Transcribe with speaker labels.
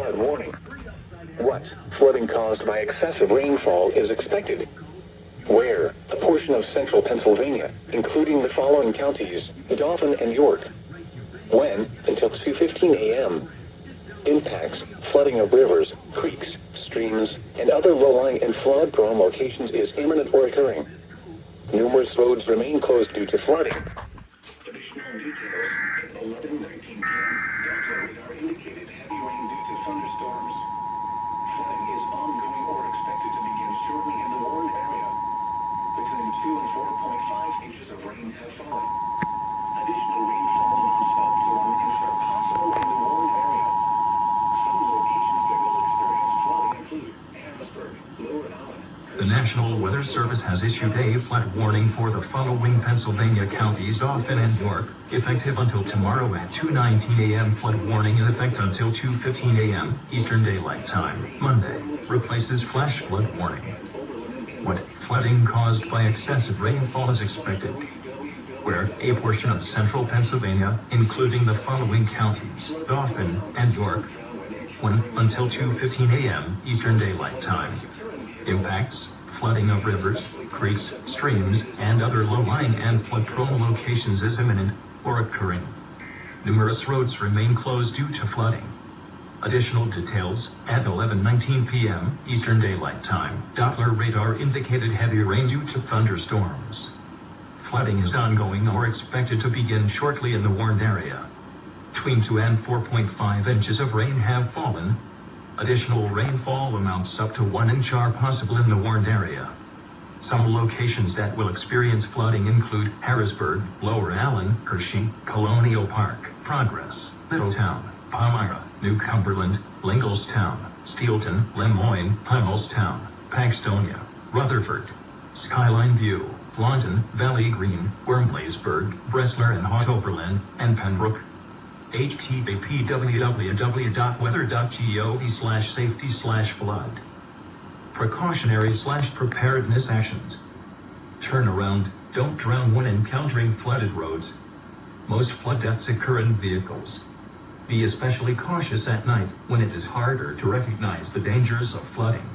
Speaker 1: flood warning. What flooding caused by excessive rainfall is expected? Where? A portion of central Pennsylvania, including the following counties: Dauphin and York. When? Until 2:15 a.m. Impacts: flooding of rivers, creeks, streams, and other low-lying and flood-prone locations is imminent or occurring. Numerous roads remain closed due to flooding. Additional details: at 11:19 p.m., Delta radar indicated heavy rain due to thunderstorms. Flooding is ongoing or expected to begin shortly in the warned area. Between 2 and 4.5 inches of rain have fallen. Additional rainfall amounts up to 1 inch are possible in the warned area. Some locations that will experience flooding include Harrisburg, Lower Allen.
Speaker 2: The National Weather Service has issued a flood warning for the following Pennsylvania counties: Dauphin and York, effective until tomorrow at 2:19 a.m. Flood warning in effect until 2:15 a.m. Eastern Daylight Time, Monday, replaces flash flood warning. What flooding caused by excessive rainfall is expected? Where a portion of central Pennsylvania, including the following counties: Dauphin and York. When? Until 2:15 a.m. Eastern Daylight Time. Impacts: flooding of rivers, creeks, streams, and other low-lying and flood-prone locations is imminent or occurring. Numerous roads remain closed due to flooding. Additional details: at 11:19 p.m. Eastern Daylight Time, Doppler radar indicated heavy rain due to thunderstorms. Flooding is ongoing or expected to begin shortly in the warned area. Between 2 and 4.5 inches of rain have fallen. Additional rainfall amounts up to 1 inch are possible in the warned area. Some locations that will experience flooding include Harrisburg, Lower Allen, Hershey, Colonial Park, Progress, Middletown, Palmyra, New Cumberland, Linglestown, Steelton, Lemoyne, Hummelstown, Paxtonia, Rutherford, Skyline View, Lawton, Valley Green, Wormleysburg, Bresler and Hawtoverland, and Pembroke. http://www.weather.gov/safety/flood. Precautionary/preparedness actions. Turn around, don't drown when encountering flooded roads. Most flood deaths occur in vehicles. Be especially cautious at night when it is harder to recognize the dangers of flooding.